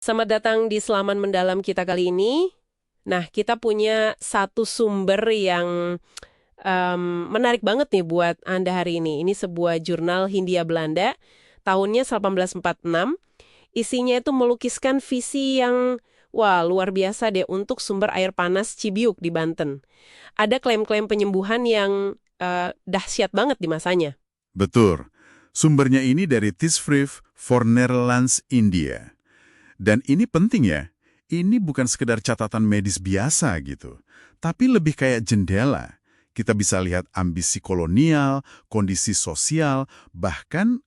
Selamat datang di Selaman Mendalam kita kali ini. Nah, kita punya satu sumber yang menarik banget nih buat Anda hari ini. Ini sebuah jurnal Hindia Belanda, tahunnya 1846. Isinya itu melukiskan visi yang, wah, luar biasa deh untuk sumber air panas Cibiuk di Banten. Ada klaim-klaim penyembuhan yang dahsyat banget di masanya. Betul. Sumbernya ini dari Tijdschrift voor Nederlands India. Dan ini penting ya, ini bukan sekedar catatan medis biasa gitu, tapi lebih kayak jendela. Kita bisa lihat ambisi kolonial, kondisi sosial, bahkan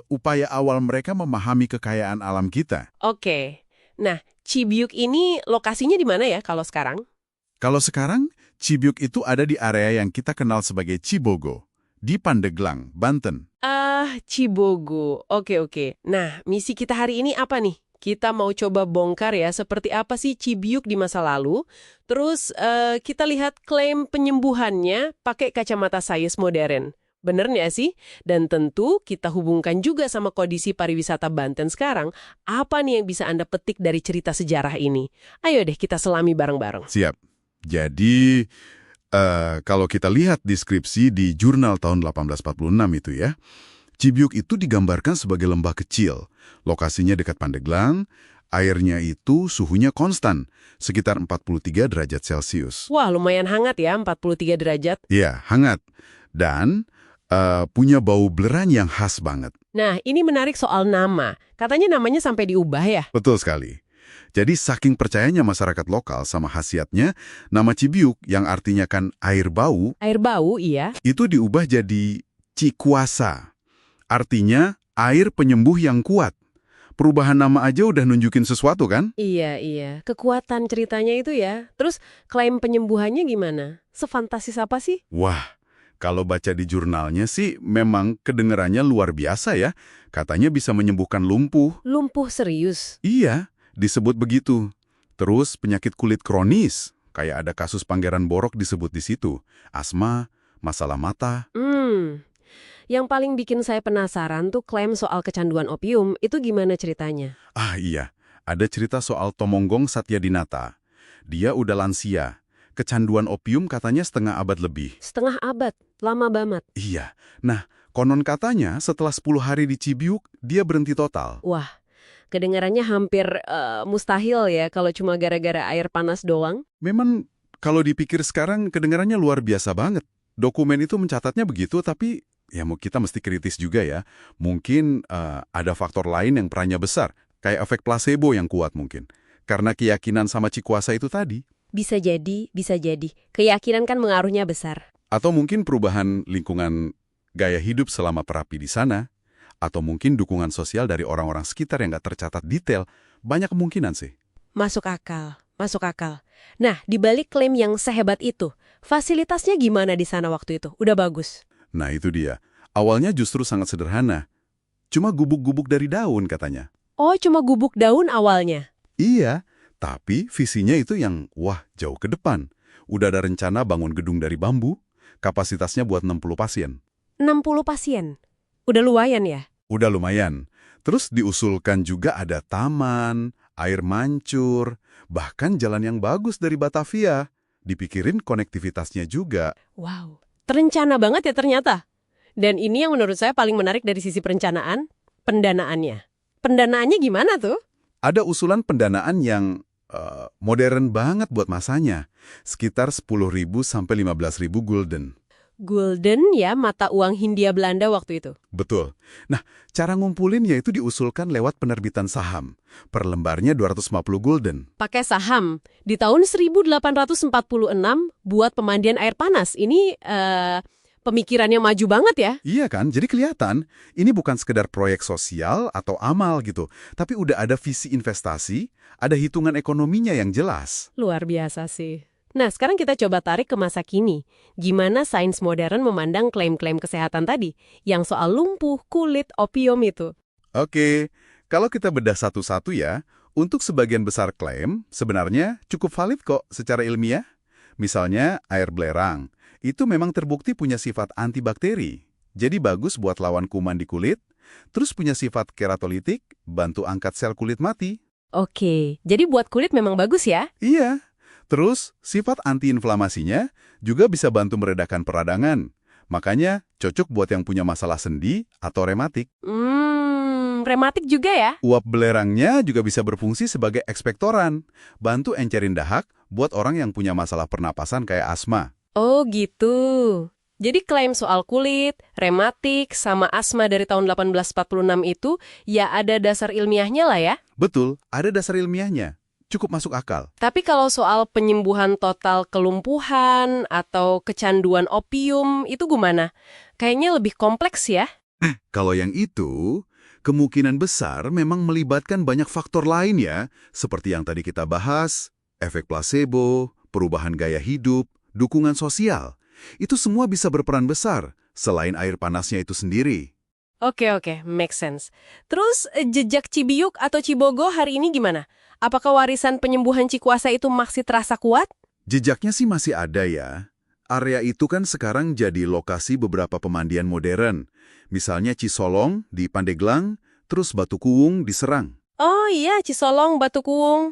upaya awal mereka memahami kekayaan alam kita. Oke. Nah, Cibiuk ini lokasinya di mana ya kalau sekarang? Kalau sekarang, Cibiuk itu ada di area yang kita kenal sebagai Cibogo, di Pandeglang, Banten. Cibogo. Oke. Nah, misi kita hari ini apa nih? Kita mau coba bongkar ya, seperti apa sih Cibiuk di masa lalu. Terus kita lihat klaim penyembuhannya pakai kacamata sains modern. Bener nggak sih? Dan tentu kita hubungkan juga sama kondisi pariwisata Banten sekarang. Apa nih yang bisa Anda petik dari cerita sejarah ini? Ayo deh kita selami bareng-bareng. Siap. Jadi, kalau kita lihat deskripsi di jurnal tahun 1846 itu ya, Cibiuk itu digambarkan sebagai lembah kecil. Lokasinya dekat Pandeglang, airnya itu suhunya konstan, sekitar 43 derajat Celcius. Wah, lumayan hangat ya, 43 derajat. Ya, hangat. Dan punya bau belerang yang khas banget. Nah, ini menarik soal nama. Katanya namanya sampai diubah ya? Betul sekali. Jadi saking percayanya masyarakat lokal sama khasiatnya, nama Cibiuk yang artinya kan air bau, Air bau, iya. itu diubah jadi Cikuasa. Artinya air penyembuh yang kuat. Perubahan nama aja udah nunjukin sesuatu kan? Iya. Kekuatan ceritanya itu ya. Terus klaim penyembuhannya gimana? Sefantasis apa sih? Wah, kalau baca di jurnalnya sih memang kedengerannya luar biasa ya. Katanya bisa menyembuhkan lumpuh. Lumpuh serius. Iya, disebut begitu. Terus penyakit kulit kronis, kayak ada kasus Pangeran Borok disebut di situ. Asma, masalah mata. Yang paling bikin saya penasaran tuh klaim soal kecanduan opium, itu gimana ceritanya? Ah iya, ada cerita soal Tomonggong Satyadinata. Dia udah lansia. Kecanduan opium katanya setengah abad lebih. Setengah abad, lama banget. Iya, nah konon katanya setelah 10 hari di Cibiuk, dia berhenti total. Wah, kedengarannya hampir mustahil ya kalau cuma gara-gara air panas doang. Memang kalau dipikir sekarang kedengarannya luar biasa banget. Dokumen itu mencatatnya begitu, tapi ya kita mesti kritis juga ya. Mungkin ada faktor lain yang perannya besar, kayak efek placebo yang kuat mungkin. Karena keyakinan sama Cikuasa itu tadi. Bisa jadi. Keyakinan kan mengaruhnya besar. Atau mungkin perubahan lingkungan gaya hidup selama terapi di sana. Atau mungkin dukungan sosial dari orang-orang sekitar yang nggak tercatat detail. Banyak kemungkinan sih. Masuk akal. Nah, dibalik klaim yang sehebat itu, fasilitasnya gimana di sana waktu itu? Udah bagus? Nah itu dia. Awalnya justru sangat sederhana. Cuma gubuk-gubuk dari daun katanya. Oh, cuma gubuk daun awalnya? Iya, tapi visinya itu yang, wah, jauh ke depan. Udah ada rencana bangun gedung dari bambu, kapasitasnya buat 60 pasien. 60 pasien? Udah lumayan ya? Udah lumayan. Terus diusulkan juga ada taman, air mancur, bahkan jalan yang bagus dari Batavia. Dipikirin konektivitasnya juga. Wow, terencana banget ya ternyata. Dan ini yang menurut saya paling menarik dari sisi perencanaan, pendanaannya. Pendanaannya gimana tuh? Ada usulan pendanaan yang modern banget buat masanya. Sekitar 10.000 sampai 15.000 gulden. Gulden ya, mata uang Hindia Belanda waktu itu. Betul. Nah, cara ngumpulin yaitu diusulkan lewat penerbitan saham. Per lembarnya 250 gulden. Pakai saham. Di tahun 1846 buat pemandian air panas. Ini pemikirannya maju banget ya. Iya kan? Jadi kelihatan, ini bukan sekedar proyek sosial atau amal gitu. Tapi udah ada visi investasi, ada hitungan ekonominya yang jelas. Luar biasa sih. Nah, sekarang kita coba tarik ke masa kini. Gimana sains modern memandang klaim-klaim kesehatan tadi? Yang soal lumpuh, kulit, opium itu. Oke, kalau kita bedah satu-satu ya, untuk sebagian besar klaim, sebenarnya cukup valid kok secara ilmiah. Misalnya air belerang, itu memang terbukti punya sifat antibakteri. Jadi bagus buat lawan kuman di kulit, terus punya sifat keratolitik, bantu angkat sel kulit mati. Oke, jadi buat kulit memang bagus ya? Iya. Terus, sifat antiinflamasinya juga bisa bantu meredakan peradangan. Makanya, cocok buat yang punya masalah sendi atau rematik. Rematik juga ya? Uap belerangnya juga bisa berfungsi sebagai ekspektoran. Bantu encerin dahak buat orang yang punya masalah pernapasan kayak asma. Oh gitu. Jadi klaim soal kulit, rematik, sama asma dari tahun 1846 itu ya ada dasar ilmiahnya lah ya? Betul, ada dasar ilmiahnya. Cukup masuk akal. Tapi kalau soal penyembuhan total kelumpuhan atau kecanduan opium itu gimana? Kayaknya lebih kompleks ya? Kalau yang itu, kemungkinan besar memang melibatkan banyak faktor lain ya, seperti yang tadi kita bahas, efek placebo, perubahan gaya hidup, dukungan sosial. Itu semua bisa berperan besar, selain air panasnya itu sendiri. Oke, make sense. Terus jejak Cibiyuk atau Cibogo hari ini gimana? Apakah warisan penyembuhan Cikuasa itu masih terasa kuat? Jejaknya sih masih ada ya. Area itu kan sekarang jadi lokasi beberapa pemandian modern. Misalnya Cisolong di Pandeglang, terus Batu Kuwung di Serang. Oh iya, Cisolong, Batu Kuwung.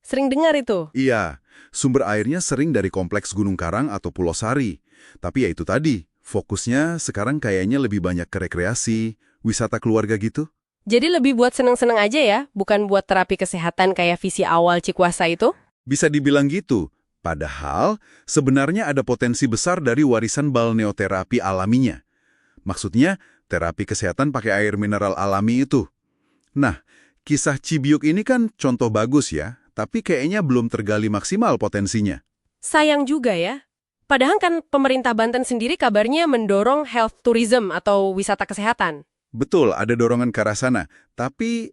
Sering dengar itu. Iya, sumber airnya sering dari kompleks Gunung Karang atau Pulau Sari. Tapi ya itu tadi, fokusnya sekarang kayaknya lebih banyak ke rekreasi, wisata keluarga gitu. Jadi lebih buat seneng-seneng aja ya, bukan buat terapi kesehatan kayak visi awal Cikuasa itu? Bisa dibilang gitu. Padahal, sebenarnya ada potensi besar dari warisan balneoterapi alaminya. Maksudnya, terapi kesehatan pakai air mineral alami itu. Nah, kisah Cibiuk ini kan contoh bagus ya, tapi kayaknya belum tergali maksimal potensinya. Sayang juga ya. Padahal kan pemerintah Banten sendiri kabarnya mendorong health tourism atau wisata kesehatan. Betul, ada dorongan ke arah sana, tapi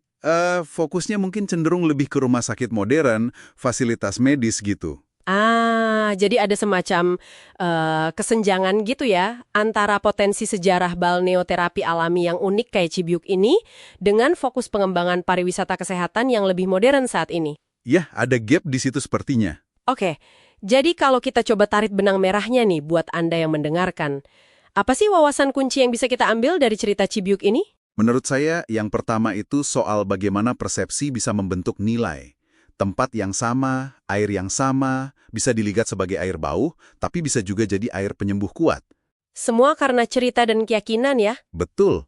fokusnya mungkin cenderung lebih ke rumah sakit modern, fasilitas medis gitu. Jadi ada semacam kesenjangan gitu ya antara potensi sejarah balneoterapi alami yang unik kayak Cibiuk ini dengan fokus pengembangan pariwisata kesehatan yang lebih modern saat ini. Ya, ada gap di situ sepertinya. Oke, jadi kalau kita coba tarik benang merahnya nih buat Anda yang mendengarkan, apa sih wawasan kunci yang bisa kita ambil dari cerita Cibiuk ini? Menurut saya, yang pertama itu soal bagaimana persepsi bisa membentuk nilai. Tempat yang sama, air yang sama, bisa dilihat sebagai air bau, tapi bisa juga jadi air penyembuh kuat. Semua karena cerita dan keyakinan ya? Betul.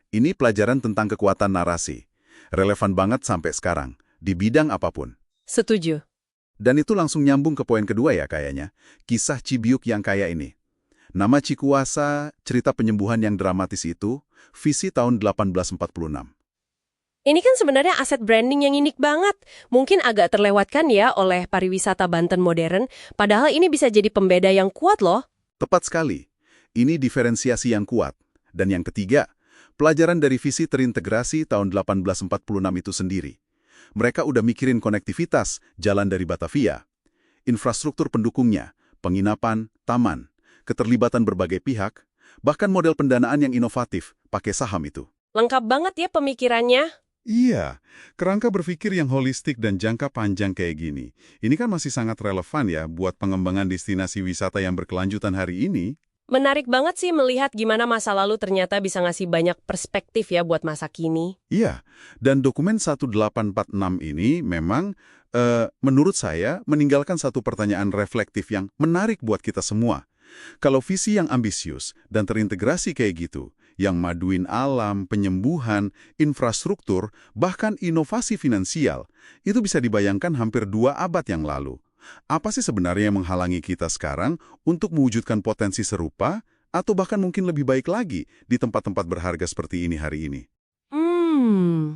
Ini pelajaran tentang kekuatan narasi. Relevan banget sampai sekarang, di bidang apapun. Setuju. Dan itu langsung nyambung ke poin kedua ya kayaknya. Kisah Cibiuk yang kaya ini. Nama Cikuasa, cerita penyembuhan yang dramatis itu, visi tahun 1846. Ini kan sebenarnya aset branding yang unik banget. Mungkin agak terlewatkan ya oleh pariwisata Banten modern, padahal ini bisa jadi pembeda yang kuat loh. Tepat sekali. Ini diferensiasi yang kuat. Dan yang ketiga, pelajaran dari visi terintegrasi tahun 1846 itu sendiri. Mereka udah mikirin konektivitas, jalan dari Batavia, infrastruktur pendukungnya, penginapan, taman, keterlibatan berbagai pihak, bahkan model pendanaan yang inovatif, pakai saham itu. Lengkap banget ya pemikirannya. Iya, kerangka berpikir yang holistik dan jangka panjang kayak gini. Ini kan masih sangat relevan ya buat pengembangan destinasi wisata yang berkelanjutan hari ini. Menarik banget sih melihat gimana masa lalu ternyata bisa ngasih banyak perspektif ya buat masa kini. Iya, dan dokumen 1846 ini memang, menurut saya, meninggalkan satu pertanyaan reflektif yang menarik buat kita semua. Kalau visi yang ambisius dan terintegrasi kayak gitu, yang maduin alam, penyembuhan, infrastruktur, bahkan inovasi finansial, itu bisa dibayangkan hampir 2 abad yang lalu. Apa sih sebenarnya yang menghalangi kita sekarang untuk mewujudkan potensi serupa, atau bahkan mungkin lebih baik lagi di tempat-tempat berharga seperti ini hari ini?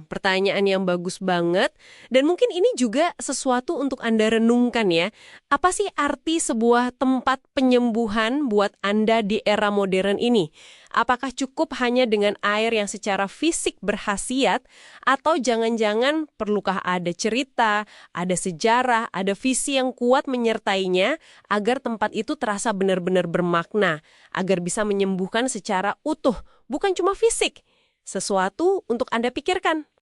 Pertanyaan yang bagus banget. Dan mungkin ini juga sesuatu untuk Anda renungkan ya. Apa sih arti sebuah tempat penyembuhan buat Anda di era modern ini? Apakah cukup hanya dengan air yang secara fisik berkhasiat? Atau jangan-jangan perlukah ada cerita, ada sejarah, ada visi yang kuat menyertainya agar tempat itu terasa benar-benar bermakna, agar bisa menyembuhkan secara utuh, bukan cuma fisik? Sesuatu untuk Anda pikirkan.